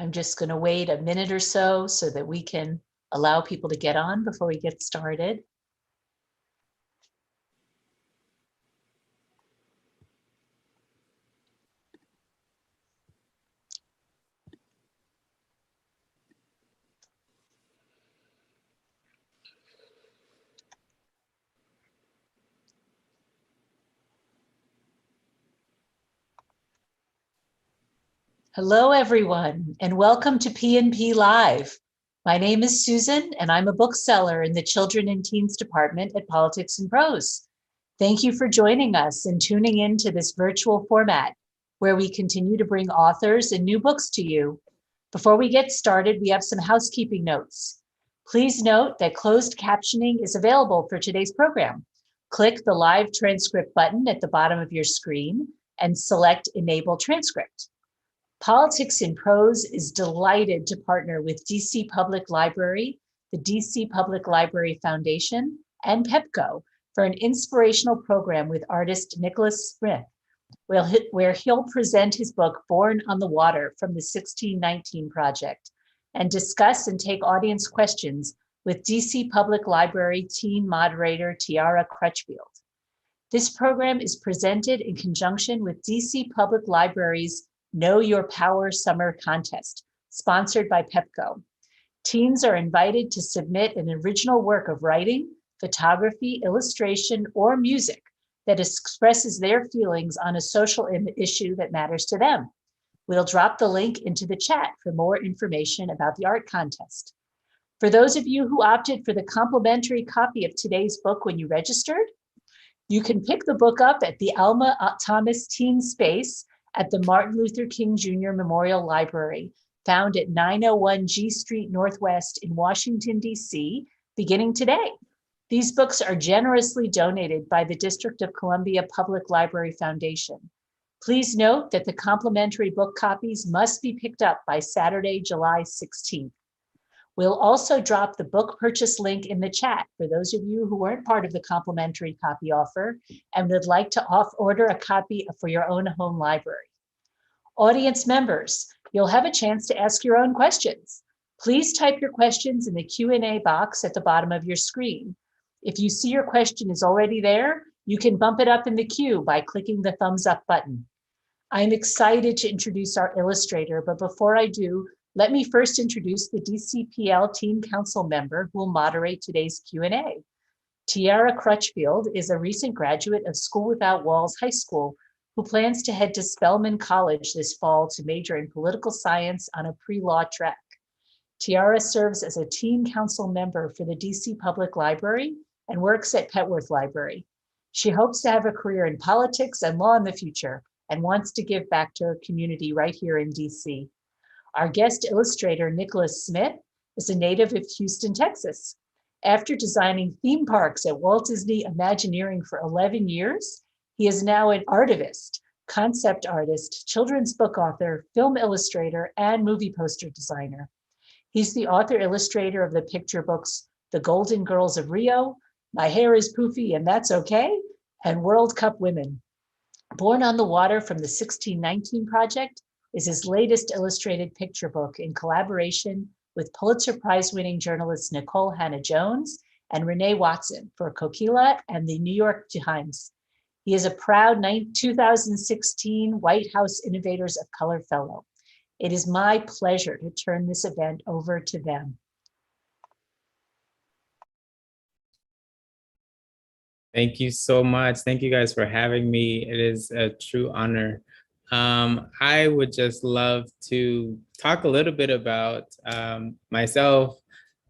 I'm just going to wait a minute or so that we can allow people to get on before we get started. Hello, everyone, and welcome to P&P Live. My name is Susan, and I'm a bookseller in the Children and Teens Department at Politics and Prose. Thank you for joining us and tuning in to this virtual format, where we continue to bring authors and new books to you. Before we get started, we have some housekeeping notes. Please note that closed captioning is available for today's program. Click the live transcript button at the bottom of your screen and select Enable Transcript. Politics in Prose is delighted to partner with DC Public Library, the DC Public Library Foundation, and PEPCO for an inspirational program with artist Nikkolas, where he'll present his book, Born on the Water, from the 1619 Project, and discuss and take audience questions with DC Public Library teen moderator Tiara Crutchfield. This program is presented in conjunction with DC Public Library's Know Your Power Summer Contest, sponsored by PEPCO. Teens are invited to submit an original work of writing, photography, illustration, or music that expresses their feelings on a social issue that matters to them. We'll drop the link into the chat for more information about the art contest. For those of you who opted for the complimentary copy of today's book when you registered, you can pick the book up at the Alma Thomas Teen Space at the Martin Luther King Jr. Memorial Library, found at 901 G Street Northwest in Washington, D.C., beginning today. These books are generously donated by the District of Columbia Public Library Foundation. Please note that the complimentary book copies must be picked up by Saturday, July 16th. We'll also drop the book purchase link in the chat for those of you who weren't part of the complimentary copy offer and would like to order a copy for your own home library. Audience members, you'll have a chance to ask your own questions. Please type your questions in the Q&A box at the bottom of your screen. If you see your question is already there, you can bump it up in the queue by clicking the thumbs up button. I'm excited to introduce our illustrator, but before I do, let me first introduce the DCPL Teen Council member who will moderate today's Q&A. Tiara Crutchfield is a recent graduate of School Without Walls High School who plans to head to Spelman College this fall to major in political science on a pre-law track. Tiara serves as a Teen Council member for the DC Public Library and works at Petworth Library. She hopes to have a career in politics and law in the future and wants to give back to her community right here in DC. Our guest illustrator, Nikkolas Smith, is a native of Houston, Texas. After designing theme parks at Walt Disney Imagineering for 11 years, he is now an artivist, concept artist, children's book author, film illustrator, and movie poster designer. He's the author-illustrator of the picture books, The Golden Girls of Rio, My Hair is Poofy and That's Okay, and World Cup Women. Born on the Water from the 1619 Project is his latest illustrated picture book in collaboration with Pulitzer Prize-winning journalists Nicole Hannah-Jones and Renee Watson for Kokila and the New York Times. He is a proud 2016 White House Innovators of Color Fellow. It is my pleasure to turn this event over to them. Thank you so much. Thank you guys for having me. It is a true honor. I would just love to talk a little bit about myself,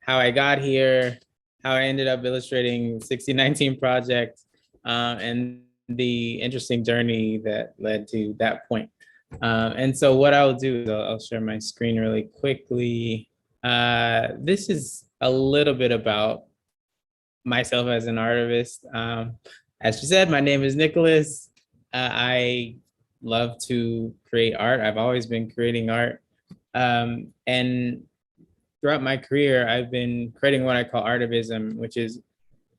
how I got here, how I ended up illustrating 1619 Project, and the interesting journey that led to that point. And so what I'll do is I'll share my screen really quickly. This is a little bit about myself as an artist. As she said, my name is Nikkolas. I love to create art. I've always been creating art. And throughout my career, I've been creating what I call artivism, which is,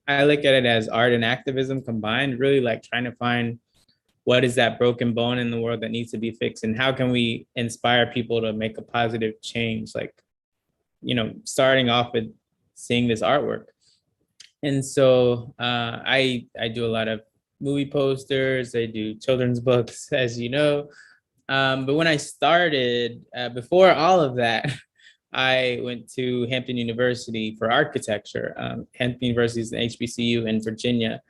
I look at it as art and activism combined, really like trying to find what is that broken bone in the world that needs to be fixed, and how can we inspire people to make a positive change, like, starting off with seeing this artwork. And so I do a lot of movie posters, I do children's books, as you know. But when I started, before all of that, I went to Hampton University for architecture. Hampton University is an HBCU in Virginia.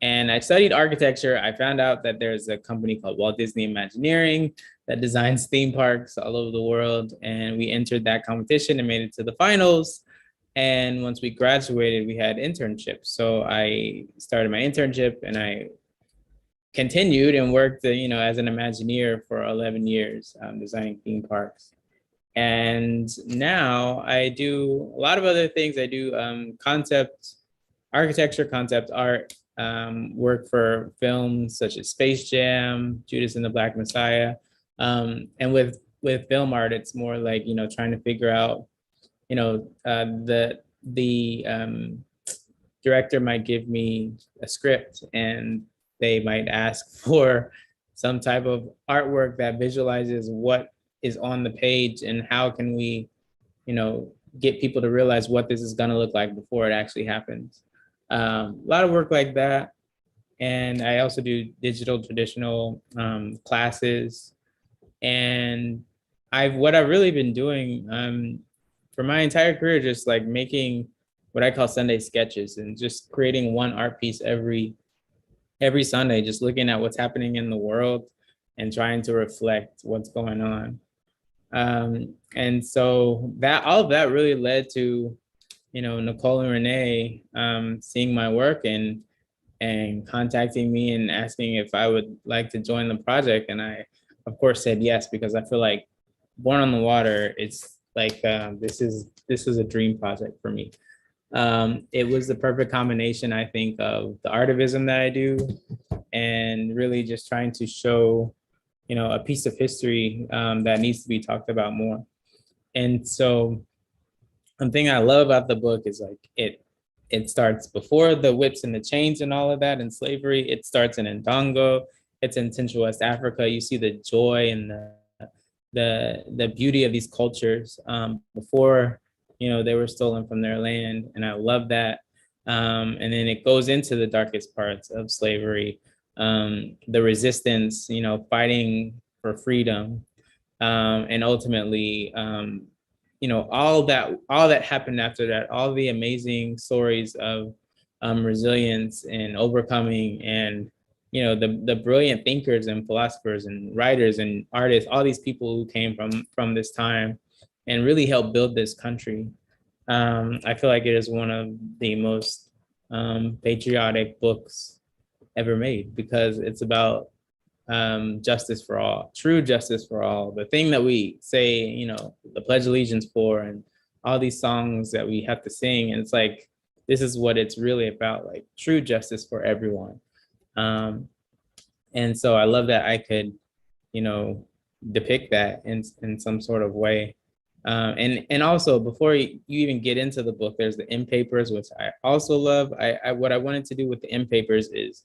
And I studied architecture. I found out that there's a company called Walt Disney Imagineering that designs theme parks all over the world. And we entered that competition and made it to the finals. And once we graduated, we had internships. So I started my internship and I continued and worked, as an Imagineer for 11 years, designing theme parks. And now I do a lot of other things. I do architecture, concept art, work for films such as Space Jam, Judas and the Black Messiah. And with film art, it's more like, trying to figure out, the director might give me a script and they might ask for some type of artwork that visualizes what is on the page and how can we, get people to realize what this is going to look like before it actually happens. A lot of work like that. And I also do digital traditional classes. And what I've really been doing for my entire career, just like making what I call Sunday sketches and just creating one art piece every Sunday, just looking at what's happening in the world and trying to reflect what's going on. And so all of that really led to, Nicole and Renee seeing my work and contacting me and asking if I would like to join the project. And I, of course, said yes, because I feel like Born on the Water, it's like, this was a dream project for me. It was the perfect combination, I think, of the artivism that I do and really just trying to show, a piece of history that needs to be talked about more. And so one thing I love about the book is like it starts before the whips and the chains and all of that and slavery. It starts in Ndongo. It's in Central West Africa. You see the joy and the beauty of these cultures before, they were stolen from their land. And I love that. And then it goes into the darkest parts of slavery, the resistance, fighting for freedom, and ultimately, all that happened after that, all the amazing stories of resilience and overcoming, and the brilliant thinkers and philosophers and writers and artists, all these people who came from this time and really helped build this country. I feel like it is one of the most patriotic books ever made, because it's about justice for all, true justice for all, the thing that we say, the Pledge of Allegiance for, and all these songs that we have to sing. And it's like, this is what it's really about, like true justice for everyone. And so I love that I could, depict that in some sort of way. And also, before you even get into the book, there's the end papers, which I also love. What I wanted to do with the end papers is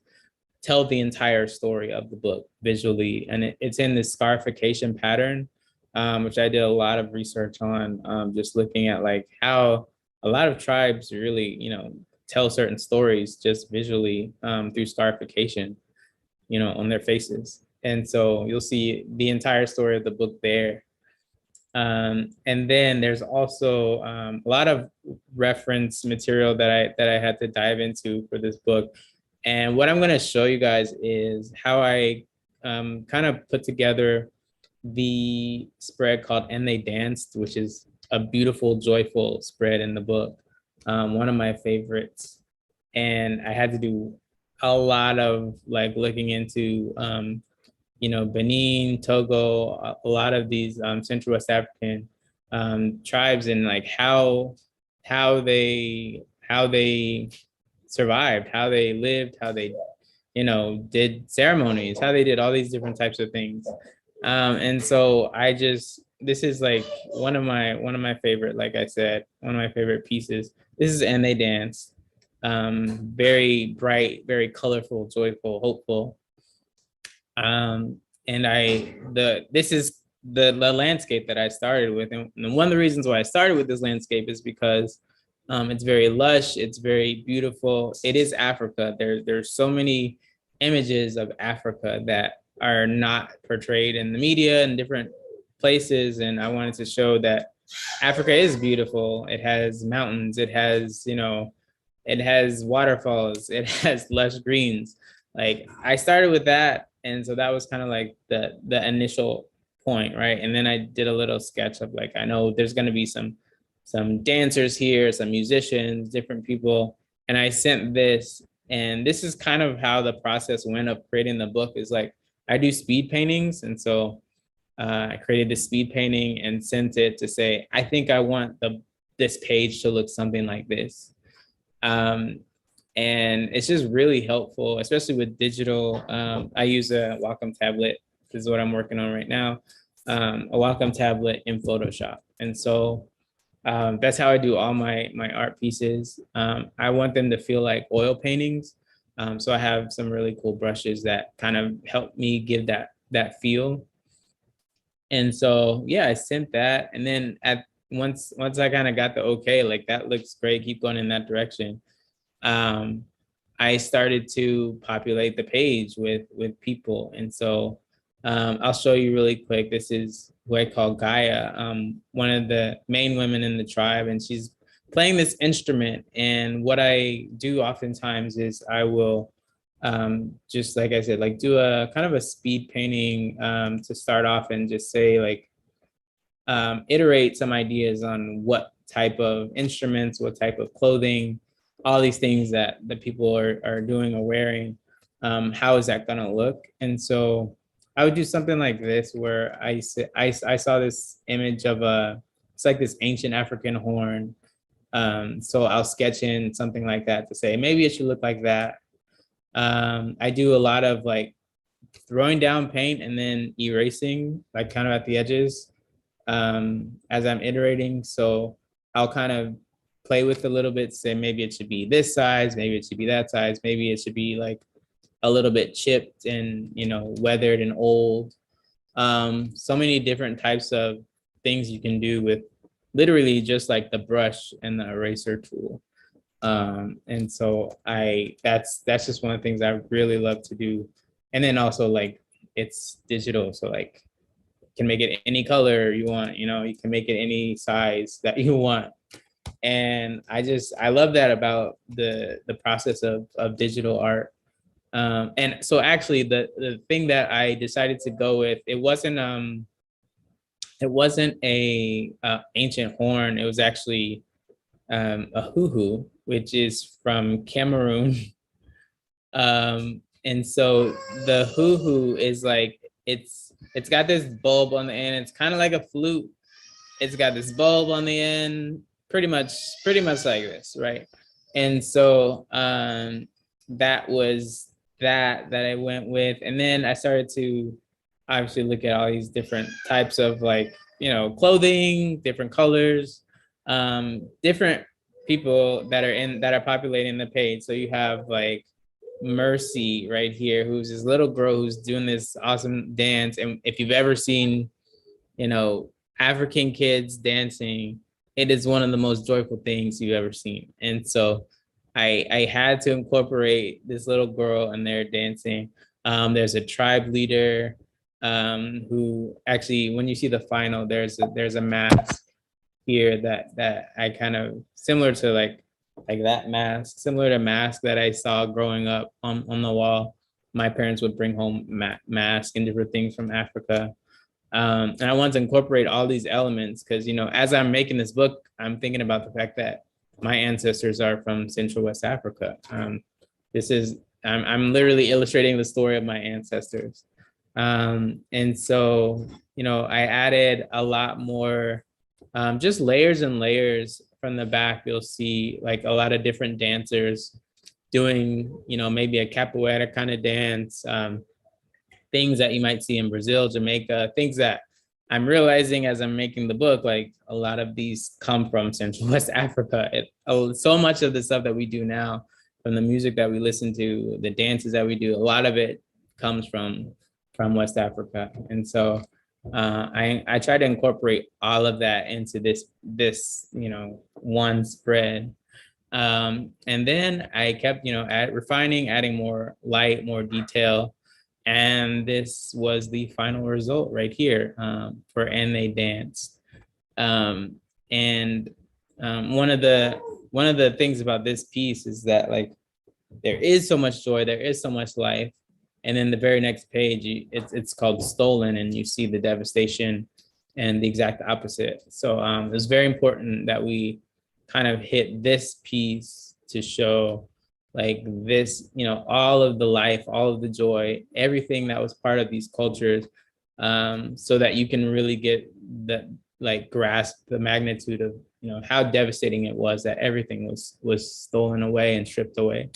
tell the entire story of the book visually. And it's in this scarification pattern, which I did a lot of research on, just looking at like how a lot of tribes really, tell certain stories just visually through scarification, on their faces. And so you'll see the entire story of the book there. And then there's also a lot of reference material that I had to dive into for this book. And what I'm going to show you guys is how I kind of put together the spread called And They Danced, which is a beautiful, joyful spread in the book, one of my favorites. And I had to do a lot of like looking into, Benin, Togo, a lot of these Central West African tribes, and like how they survived, how they lived, how they, did ceremonies, how they did all these different types of things. And so this is like one of my favorite, like I said, one of my favorite pieces. This is And They Dance. Very bright, very colorful, joyful, hopeful. Um, and this is the landscape that I started with. And one of the reasons why I started with this landscape is because it's very lush, it's very beautiful. It is Africa. There's so many images of Africa that are not portrayed in the media and different places. And I wanted to show that Africa is beautiful. It has mountains, it has, it has waterfalls, it has lush greens. Like I started with that, and so that was kind of like the initial point, right? And then I did a little sketch of like, I know there's going to be some dancers here, some musicians, different people, and I sent this. And this is kind of how the process went of creating the book. Is like I do speed paintings, and so I created this speed painting and sent it to say, I think I want this page to look something like this. Um, and it's just really helpful, especially with digital. I use a Wacom tablet. This is what I'm working on right now. A Wacom tablet in Photoshop. And so that's how I do all my art pieces. I want them to feel like oil paintings. So I have some really cool brushes that kind of help me give that feel. And so, yeah, I sent that. And then once I kind of got the okay, like that looks great, keep going in that direction. I started to populate the page with people. And so I'll show you really quick. This is who I call Gaia, one of the main women in the tribe, and she's playing this instrument. And what I do oftentimes is I will just like I said, like do a kind of a speed painting to start off and just say like iterate some ideas on what type of instruments, what type of clothing, all these things that the people are doing or wearing. How is that gonna look? And so I would do something like this where I saw this image of it's like this ancient African horn. So I'll sketch in something like that to say maybe it should look like that. I do a lot of like throwing down paint and then erasing, like kind of at the edges as I'm iterating. So I'll kind of play with a little bit, say maybe it should be this size, maybe it should be that size, maybe it should be like a little bit chipped and weathered and old. So many different types of things you can do with literally just like the brush and the eraser tool. And so that's just one of the things I really love to do. And then also like it's digital, so like you can make it any color you want, you can make it any size that you want. And I love that about the process of digital art. And so actually the thing that I decided to go with, it wasn't a ancient horn. It was actually a hoo-hoo, which is from Cameroon. And so the hoo-hoo is like it's got this bulb on the end. It's kind of like a flute. It's got this bulb on the end, pretty much like this, right? And so that was that I went with. And then I started to obviously look at all these different types of like, clothing, different colors, different people that are populating the page. So you have like Mercy right here, who's this little girl who's doing this awesome dance. And if you've ever seen, African kids dancing, it is one of the most joyful things you've ever seen. And so I had to incorporate this little girl and their dancing. There's a tribe leader who actually, when you see the final, there's a mask here that I kind of similar to like that mask, similar to mask that I saw growing up on the wall. My parents would bring home masks and different things from Africa. And I wanted to incorporate all these elements because, as I'm making this book, I'm thinking about the fact that my ancestors are from Central West Africa. I'm literally illustrating the story of my ancestors. And so, I added a lot more, just layers and layers. From the back, you'll see like a lot of different dancers doing, maybe a capoeira kind of dance, things that you might see in Brazil, Jamaica, things that I'm realizing as I'm making the book, like a lot of these come from Central West Africa. So much of the stuff that we do now, from the music that we listen to, the dances that we do, a lot of it comes from from West Africa. And so I try to incorporate all of that into this one spread. And then I kept, refining, adding more light, more detail. And this was the final result right here, for And They Danced. And one of the things about this piece is that, like, there is so much joy, there is so much life. And then the very next page, it's called Stolen, and you see the devastation and the exact opposite. So it was very important that we kind of hit this piece to show, like, this, all of the life, all of the joy, everything that was part of these cultures, so that you can really get the, like, grasp the magnitude of, how devastating it was that everything was stolen away and stripped away.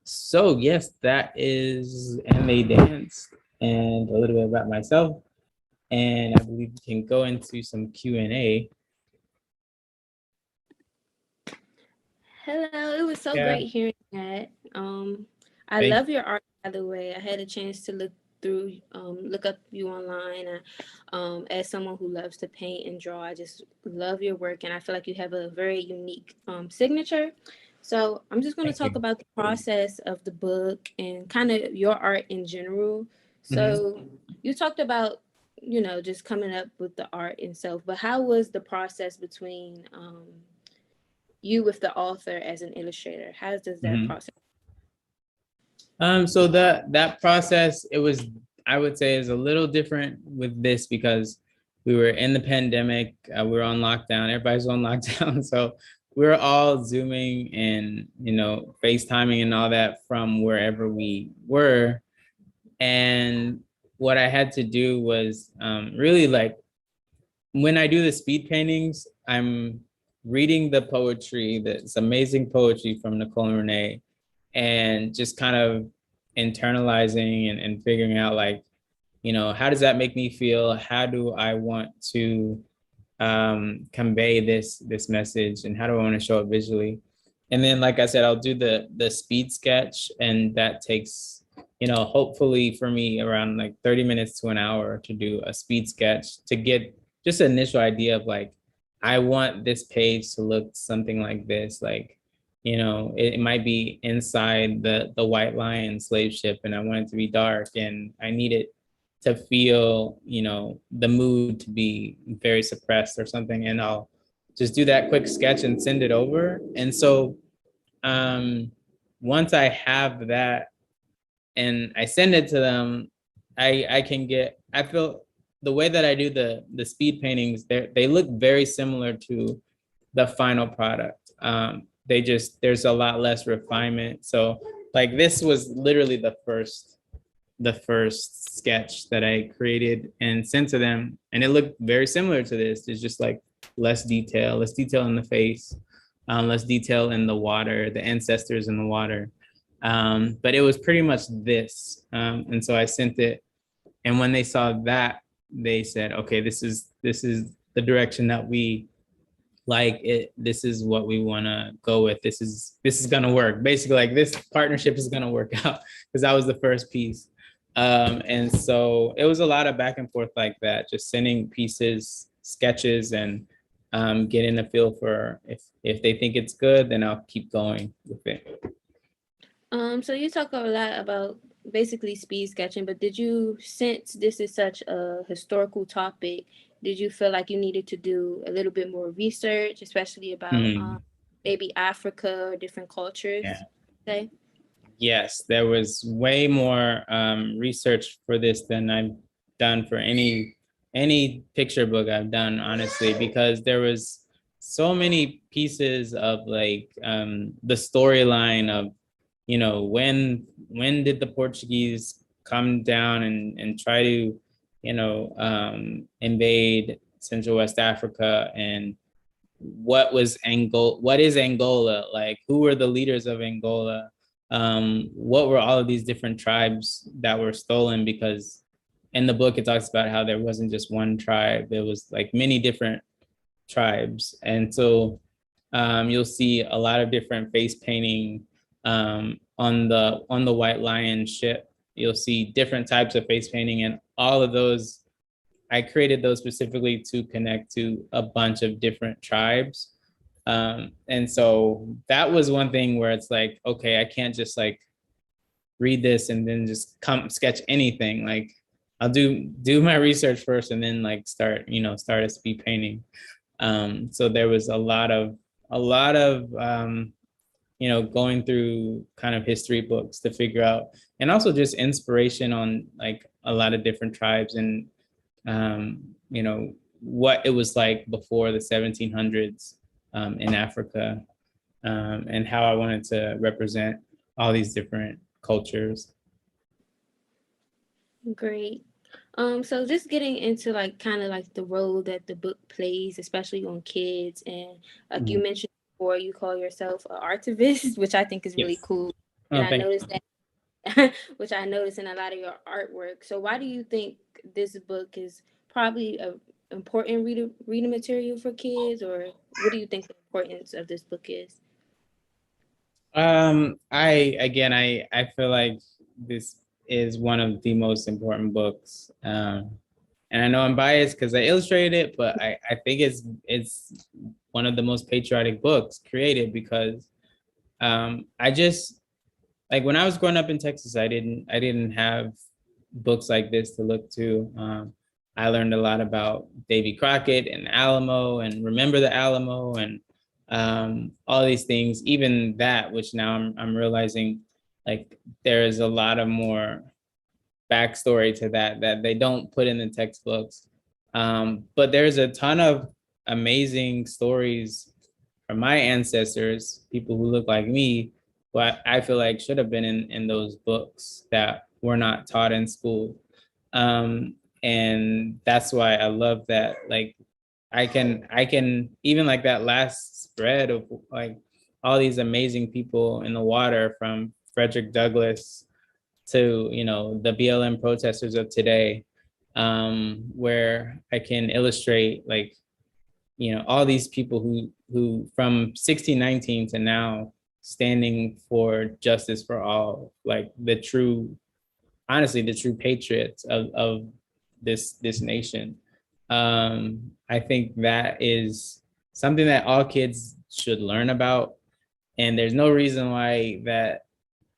So yes, that is And They Danced, and a little bit about myself. And I believe we can go into some Q&A. Hello, it was so great hearing that. I love your art, by the way. I had a chance to look up you online. As someone who loves to paint and draw, I just love your work, and I feel like you have a very unique signature. So I'm just going to talk about the process of the book and kind of your art in general. So you talked about, just coming up with the art itself, but how was the process between you with the author as an illustrator? How does that process? So that process, I would say, is a little different with this because we were in the pandemic, we were on lockdown, everybody's on lockdown. So we were all Zooming and, FaceTiming and all that from wherever we were. And what I had to do was really, like, when I do the speed paintings, I'm reading the poetry, this amazing poetry from Nicole and Renee, and just kind of internalizing and figuring out, like, how does that make me feel? How do I want to convey this message, and how do I want to show it visually? And then, like I said, I'll do the speed sketch, and that takes, hopefully for me around like 30 minutes to an hour to do a speed sketch to get just an initial idea of, like, I want this page to look something like this, like, it might be inside the White Lion slave ship, and I want it to be dark, and I need it to feel, the mood to be very suppressed or something. And I'll just do that quick sketch and send it over. And so once I have that and I send it to them, I feel the way that I do the speed paintings, they look very similar to the final product. There's a lot less refinement. So, like, this was literally the first sketch that I created and sent to them, and it looked very similar to this. There's just, like, less detail in the face, less detail in the water, the ancestors in the water. But it was pretty much this. And so I sent it, and when they saw that, they said, okay, this is the direction that we like it. This is what we want to go with. This is going to work. Basically, like, this partnership is going to work out, because that was the first piece. And so it was a lot of back and forth like that, just sending pieces, sketches, and getting a feel for if they think it's good, then I'll keep going with it. So you talk a lot about basically speed sketching, but did you, since this is such a historical topic, did you feel like you needed to do a little bit more research, especially about maybe Africa or different cultures? Say? Yes, there was way more research for this than I've done for any picture book I've done, honestly, because there was so many pieces of, like, the storyline of, when did the Portuguese come down and try to, invade Central West Africa, and what is Angola? Like, who were the leaders of Angola? What were all of these different tribes that were stolen? Because in the book, it talks about how there wasn't just one tribe, there was, like, many different tribes. And so you'll see a lot of different face painting on the White Lion ship. you'll see different types of face painting, and all of those, I created those specifically to connect to a bunch of different tribes. And so that was one thing where it's like, okay, I can't just like read this and then just come sketch anything. Like I'll do my research first and then like start a speed painting. So there was a lot of going through kind of history books to figure out, and also just inspiration on like a lot of different tribes and what it was like before the 1700s in Africa, and how I wanted to represent all these different cultures. Great. So just getting into like kind of like the role that the book plays, especially on kids, and like you mentioned before, you call yourself an artivist, which I think is really cool. And I noticed that, which I noticed in a lot of your artwork. So why do you think this book is probably a important reading material for kids, or what do you think the importance of this book is? I feel like this is one of the most important books. And I know I'm biased because I illustrated it, but I think it's one of the most patriotic books created, because I just, like, when I was growing up in Texas, I didn't have books like this to look to. I learned a lot about Davy Crockett and Alamo and Remember the Alamo and all these things, even that, which now I'm realizing like there is a lot of more backstory to that they don't put in the textbooks. But there's a ton of amazing stories from my ancestors, people who look like me, who I feel like should have been in those books that were not taught in school. And that's why I love that. Like I can even like that last spread of like all these amazing people in the water, from Frederick Douglass to the BLM protesters of today, where I can illustrate like all these people who from 1619 to now standing for justice for all, like honestly the true patriots of this nation. I think that is something that all kids should learn about, and there's no reason why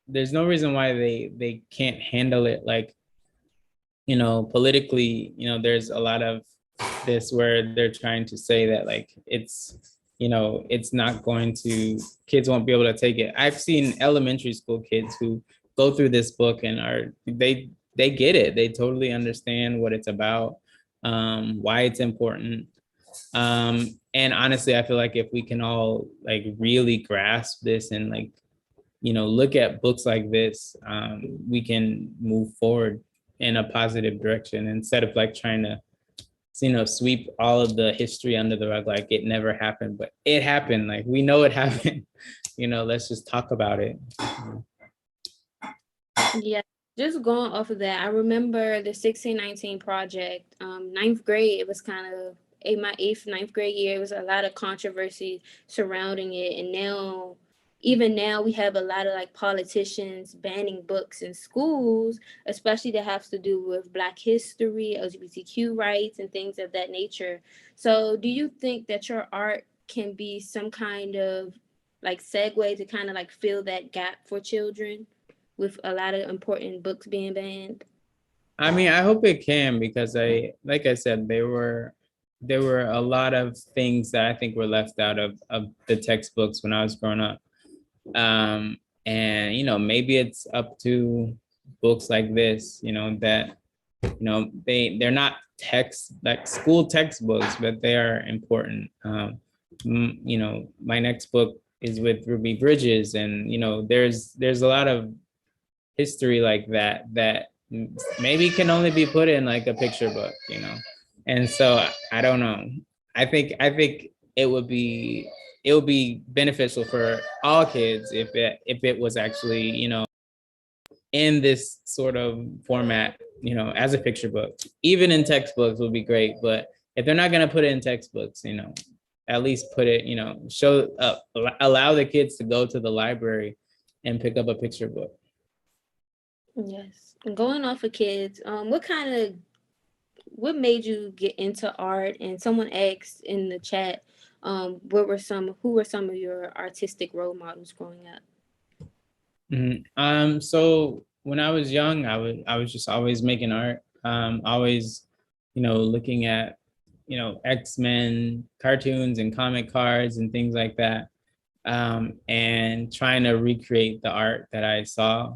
they can't handle it. Like politically, there's a lot of this where they're trying to say that like it's not going to, kids won't be able to take it. I've seen elementary school kids who go through this book and they get it. They totally understand what it's about, why it's important. And honestly, I feel like if we can all like really grasp this and like look at books like this, we can move forward in a positive direction, instead of like trying to sweep all of the history under the rug like it never happened. But it happened. Like we know it happened. Let's just talk about it. Yeah, just going off of that, I remember the 1619 project, ninth grade. It was kind of in my ninth grade year. It was a lot of controversy surrounding it, and even now we have a lot of like politicians banning books in schools, especially that has to do with Black history, LGBTQ rights, and things of that nature. So do you think that your art can be some kind of like segue to kind of like fill that gap for children with a lot of important books being banned? I mean, I hope it can, because like I said, there were a lot of things that I think were left out of the textbooks when I was growing up. And maybe it's up to books like this, that they're not like school textbooks, but they are important. My next book is with Ruby Bridges, and there's a lot of history like that maybe can only be put in like a picture book. And so I don't know. I think it would be beneficial for all kids if it was actually in this sort of format, as a picture book. Even in textbooks would be great, but if they're not going to put it in textbooks, at least put it, allow the kids to go to the library and pick up a picture book. Yes. Going off of kids, what made you get into art? And someone asked in the chat, who were some of your artistic role models growing up? So when I was young, I was just always making art. Always, looking at, X-Men cartoons and comic cards and things like that. And trying to recreate the art that I saw.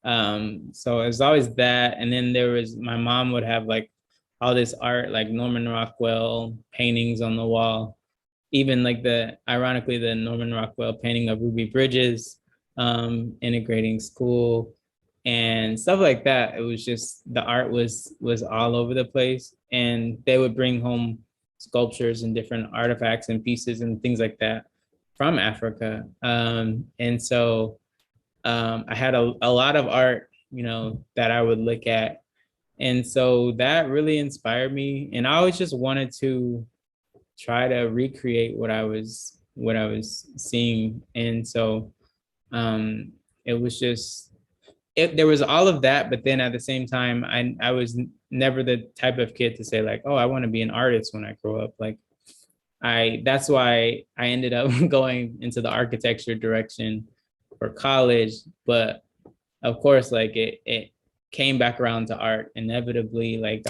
So it was always that. And then my mom would have like all this art, like Norman Rockwell paintings on the wall, even like ironically, the Norman Rockwell painting of Ruby Bridges, integrating school and stuff like that. It was just, the art was all over the place. And they would bring home sculptures and different artifacts and pieces and things like that from Africa. And so I had a lot of art, that I would look at. And so that really inspired me. And I always just wanted to try to recreate what I was seeing. And so it was just, there was all of that, but then at the same time, I was never the type of kid to say like, oh, I want to be an artist when I grow up. Like, that's why I ended up going into the architecture direction for college. But of course, like it came back around to art inevitably. Like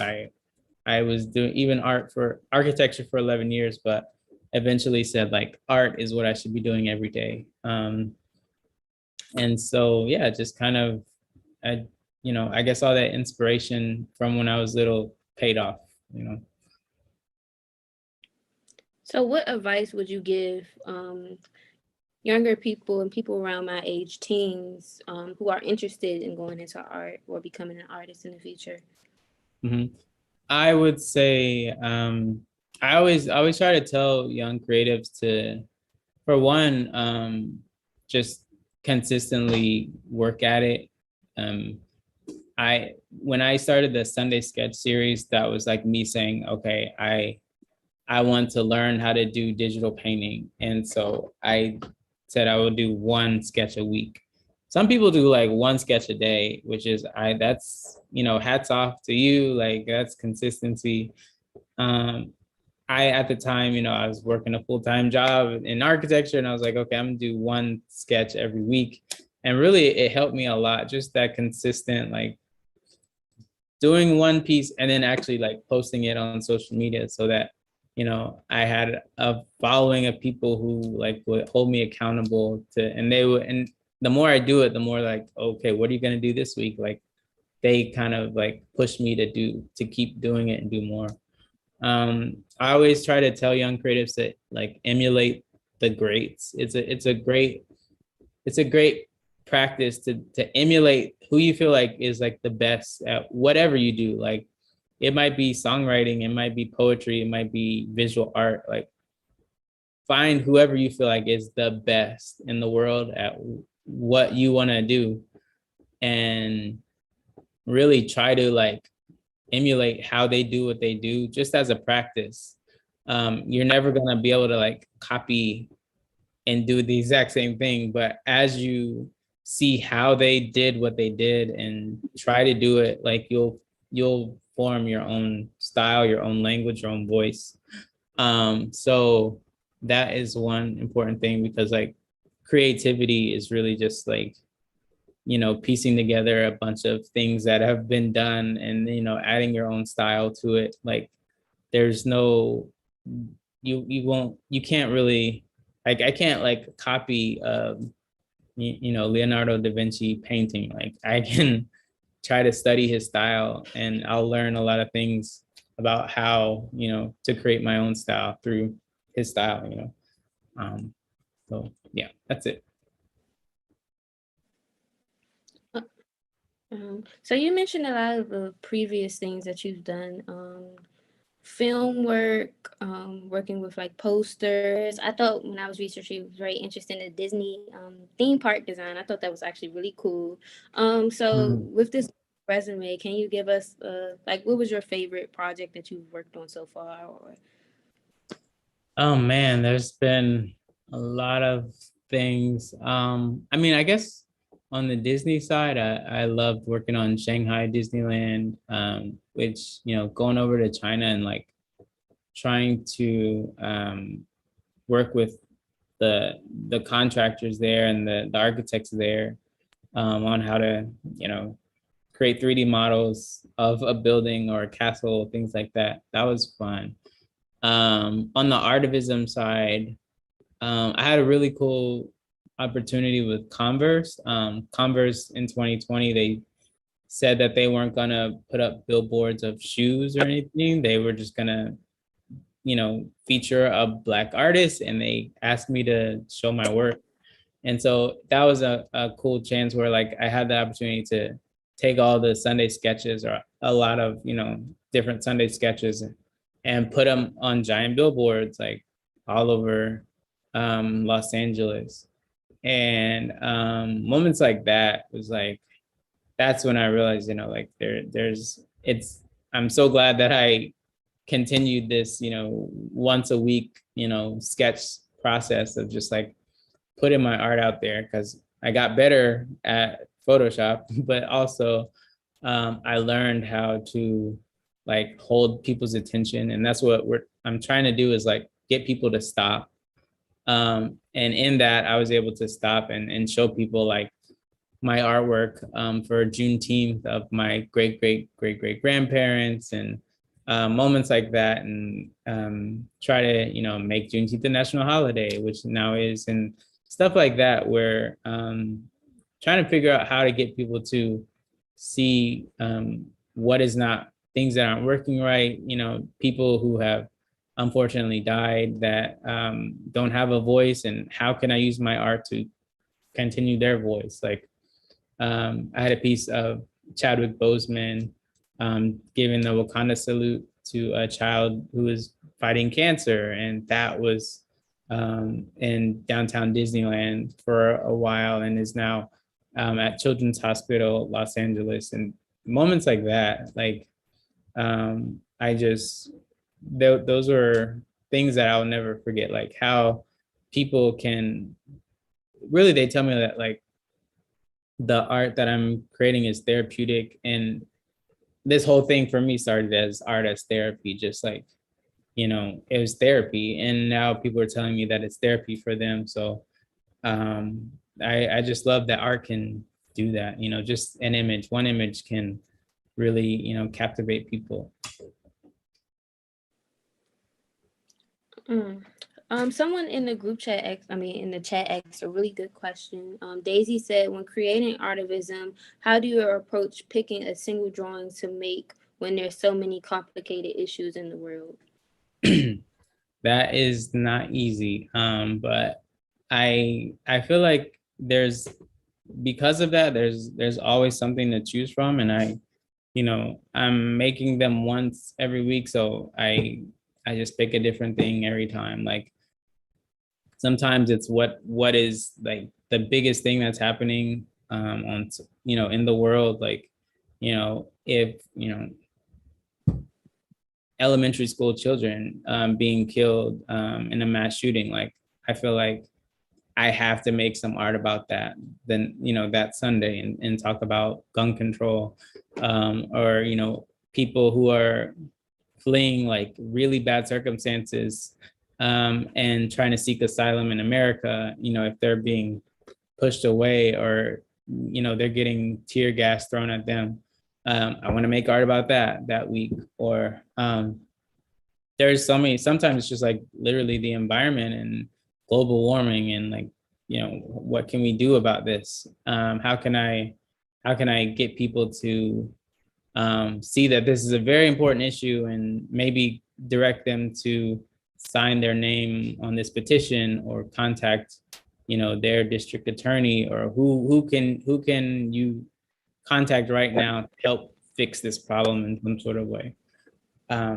I was doing even architecture for 11 years, but eventually said like art is what I should be doing every day. And so, yeah, just kind of, I guess all that inspiration from when I was little paid off. So what advice would you give younger people and people around my age, teens, who are interested in going into art or becoming an artist in the future? Mm-hmm. I would say, I always try to tell young creatives to, for one, just consistently work at it. Um, when I started the Sunday sketch series, that was like me saying, okay, I want to learn how to do digital painting. And so I said I would do one sketch a week. Some people do like one sketch a day, which is that's, hats off to you. Like, that's consistency. Um, I, at the time, I was working a full-time job in architecture, and I was like, okay, I'm gonna do one sketch every week. And really it helped me a lot, just that consistent, like doing one piece and then actually like posting it on social media, so that I had a following of people who like would hold me accountable to, and the more I do it, the more like, okay, what are you going to do this week? Like, they kind of like push me to keep doing it and do more. I always try to tell young creatives that like emulate the greats. It's a great practice to emulate who you feel like is like the best at whatever you do. Like, it might be songwriting, it might be poetry, it might be visual art. Like, find whoever you feel like is the best in the world at what you want to do, and really try to like emulate how they do what they do, just as a practice. You're never going to be able to like copy and do the exact same thing, but as you see how they did what they did and try to do it, like you'll form your own style, your own language, your own voice. So that is one important thing, because like creativity is really just like, piecing together a bunch of things that have been done, and adding your own style to it. Like, there's no, you can't really, like, I can't like copy Leonardo da Vinci painting. Like, I can try to study his style, and I'll learn a lot of things about how to create my own style through his style. So yeah, that's it. So you mentioned a lot of the previous things that you've done, film work, working with like posters. I thought when I was researching, it was very interesting in Disney theme park design. I thought that was actually really cool. So with this resume, can you give us like, what was your favorite project that you've worked on so far? Oh man, there's been a lot of things. I mean, I guess on the Disney side, I loved working on Shanghai Disneyland, which, going over to China and like trying to work with the contractors there and the architects there, on how to, create 3D models of a building or a castle, things like that. That was fun. On the artivism side, I had a really cool opportunity with Converse. Converse in 2020, they said that they weren't gonna put up billboards of shoes or anything. They were just gonna, feature a Black artist, and they asked me to show my work. And so that was a cool chance where like I had the opportunity to take all the Sunday sketches, or a lot of, different Sunday sketches, and put them on giant billboards like all over Los Angeles. And moments like that was like, that's when I realized, like there's it's I'm so glad that I continued this, once a week, sketch process of just like putting my art out there, because I got better at Photoshop, but also I learned how to like hold people's attention. And that's what I'm trying to do, is like get people to stop. And in that, I was able to stop and show people like my artwork for Juneteenth of my great grandparents, and moments like that, and try to make Juneteenth a national holiday, which now is, and stuff like that, where trying to figure out how to get people to see what is not, things that aren't working right, people who have unfortunately died that don't have a voice, and how can I use my art to continue their voice. Like I had a piece of Chadwick Boseman giving the Wakanda salute to a child who was fighting cancer, and that was in downtown Disneyland for a while, and is now at Children's Hospital Los Angeles. And moments like that, like I just those were things that I'll never forget, like how people can really, they tell me that like the art that I'm creating is therapeutic. And this whole thing for me started as art as therapy, just like, it was therapy. And now people are telling me that it's therapy for them. So I just love that art can do that, just one image can really, captivate people. Someone in the group chat, in the chat asked a really good question. Daisy said, when creating artivism, how do you approach picking a single drawing to make when there's so many complicated issues in the world? That is not easy. But I feel like because of that, there's always something to choose from. And I'm making them once every week. So I just pick a different thing every time. Like sometimes it's what is like the biggest thing that's happening in the world. Like, if elementary school children being killed in a mass shooting, like I feel like I have to make some art about that, then that Sunday, and talk about gun control, or people who are fleeing like really bad circumstances and trying to seek asylum in America, if they're being pushed away, or they're getting tear gas thrown at them. I want to make art about that week. Or there's so many, sometimes it's just like literally the environment and global warming, and like, what can we do about this? How can I get people to see that this is a very important issue, and maybe direct them to sign their name on this petition, or contact their district attorney, or who can you contact right now to help fix this problem in some sort of way.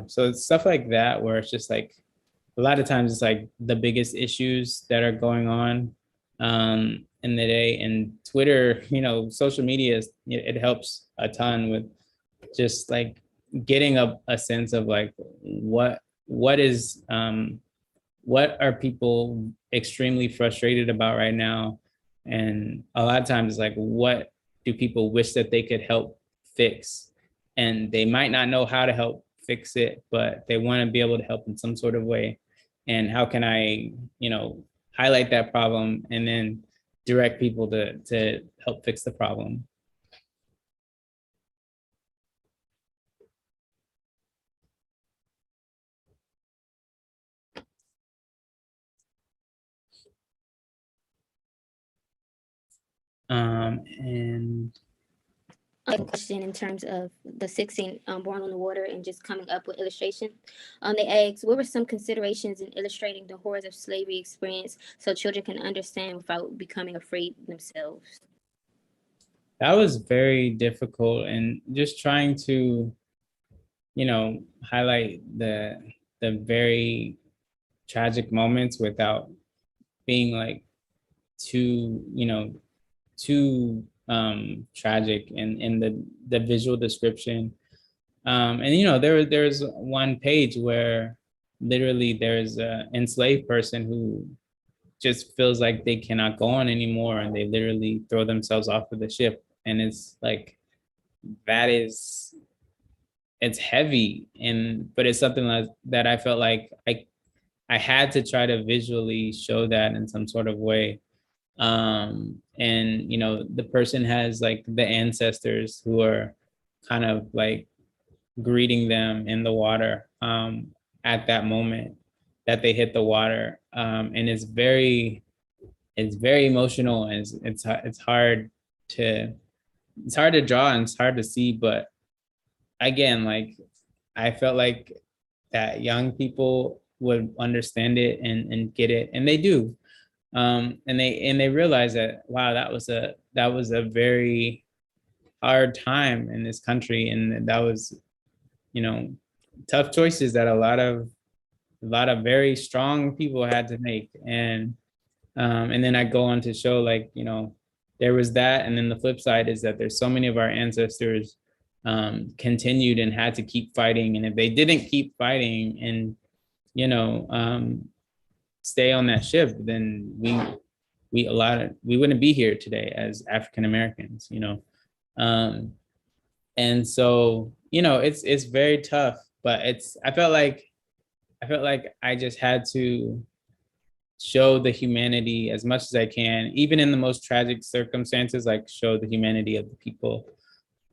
So it's stuff like that, where it's just like a lot of times it's like the biggest issues that are going on in the day. And Twitter, social media, it helps a ton with just like getting a sense of like what are people extremely frustrated about right now, And a lot of times, like, what do people wish that they could help fix? And they might not know how to help fix it, but they want to be able to help in some sort of way. And how can I, highlight that problem and then direct people to help fix the problem? And A question in terms of the 16 Born on the Water and just coming up with illustration. They asked, what were some considerations in illustrating the horrors of slavery experience so children can understand without becoming afraid themselves? that was very difficult, and just trying to, highlight the very tragic moments without being like too, too tragic in the visual description. And there's one page where literally there's a enslaved person who just feels like they cannot go on anymore, and they literally throw themselves off of the ship. And it's like, that is, it's heavy, but it's something that I felt like I had to try to visually show that in some sort of way. And the person has like the ancestors who are kind of like greeting them in the water, at that moment that they hit the water. And it's very emotional, and it's hard to draw, and it's hard to see. But again, like, I felt like that young people would understand it and get it, and they do. And they realize that, wow, that was a very hard time in this country, and that was, tough choices that a lot of very strong people had to make. And then I go on to show, like, there was that, and then the flip side is that there's so many of our ancestors continued and had to keep fighting, and if they didn't keep fighting and stay on that ship, then we wouldn't be here today as African Americans. And so, it's very tough, but I felt like I just had to show the humanity as much as I can, even in the most tragic circumstances, like show the humanity of the people,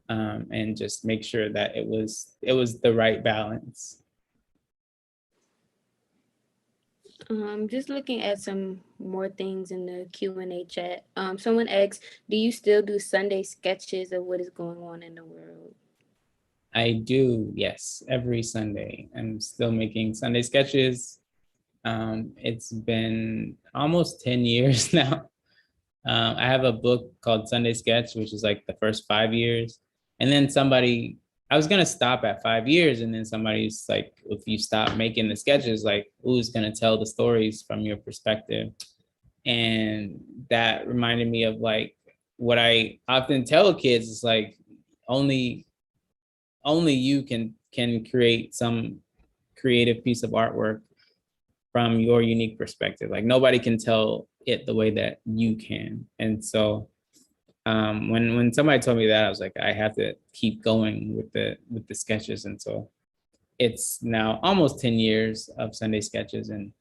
and just make sure that it was the right balance. Just looking at some more things in the Q&A chat. Someone asked, do you still do Sunday sketches of what is going on in the world? I do, yes, every Sunday. I'm still making Sunday sketches. It's been almost 10 years now. I have a book called Sunday Sketch, which is like the first 5 years. And then I was gonna stop at 5 years, and then somebody's like, if you stop making the sketches, like, who's gonna tell the stories from your perspective? And that reminded me of like what I often tell kids is like, only you can create some creative piece of artwork from your unique perspective. Like, nobody can tell it the way that you can. And so when somebody told me that, I was like, I have to keep going with the sketches. And so it's now almost 10 years of Sunday sketches, and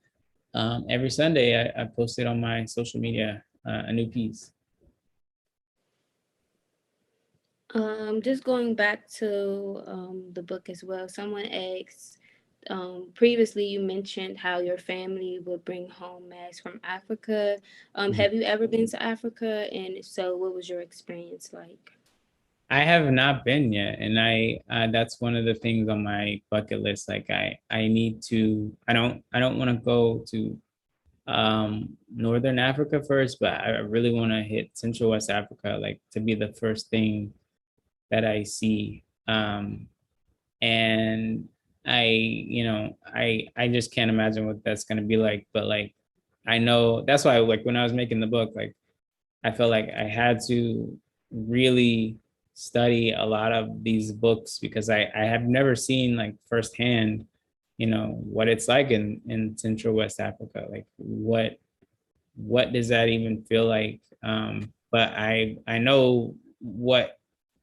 every Sunday I post it on my social media, a new piece. Just going back to the book as well. Someone asked, previously you mentioned how your family would bring home masks from Africa. Have you ever been to Africa? And if so, what was your experience like? I have not been yet, and that's one of the things on my bucket list. Like, I need to. I don't want to go to Northern Africa first, but I really want to hit Central West Africa, like, to be the first thing that I see. And I just can't imagine what that's going to be like. But like, I know that's why, like, when I was making the book, like, I felt like I had to really study a lot of these books, because I have never seen, like, firsthand, what it's like in Central West Africa, like what what does that even feel like? But I know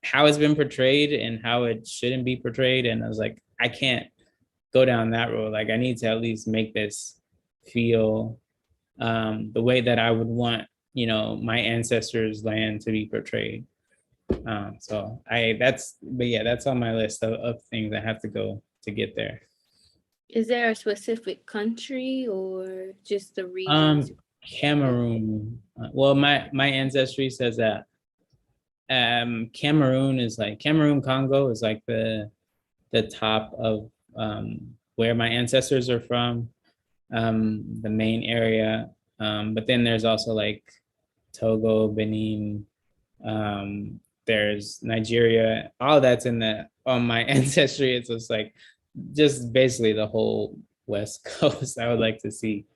how it's been portrayed and how it shouldn't be portrayed. And I was like, I can't go down that road. Like, I need to at least make this feel the way that I would want, my ancestors' land to be portrayed. That's on my list of things I have to go to get there. Is there a specific country or just the regions? Cameroon. Well, my ancestry says that Cameroon, Congo is like the top of where my ancestors are from, the main area. But then there's also like Togo, Benin, there's Nigeria, all that's on my ancestry. It's just basically the whole West Coast I would like to see.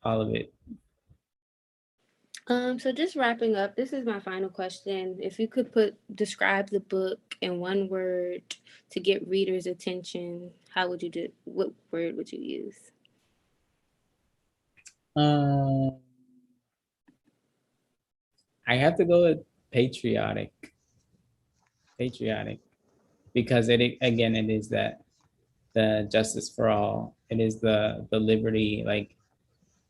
All of it. So just wrapping up, this is my final question. If you could describe the book in one word to get readers' attention, what word would you use? I have to go with patriotic, because it is that the justice for all. It is the liberty. Like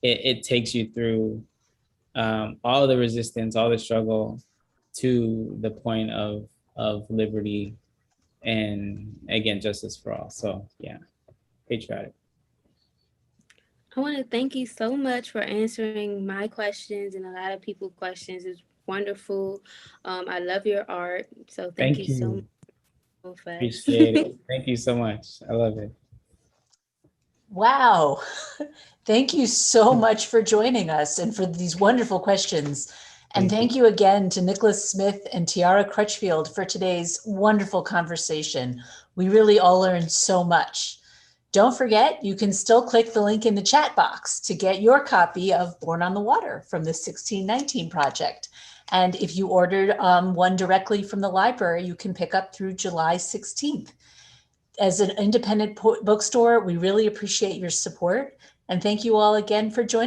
it takes you through all the resistance, all the struggle to the point of liberty, and again, justice for all. So yeah, patriotic. I want to thank you so much for answering my questions and a lot of people's questions. It's wonderful. I love your art. So thank you so much. Appreciate it. Thank you so much. I love it. Wow. Thank you so much for joining us and for these wonderful questions. And thank you again to Nikkolas Smith and Tiara Crutchfield for today's wonderful conversation. We really all learned so much. Don't forget, you can still click the link in the chat box to get your copy of Born on the Water from the 1619 Project. And if you ordered one directly from the library, you can pick up through July 16th. As an independent bookstore, we really appreciate your support. And thank you all again for joining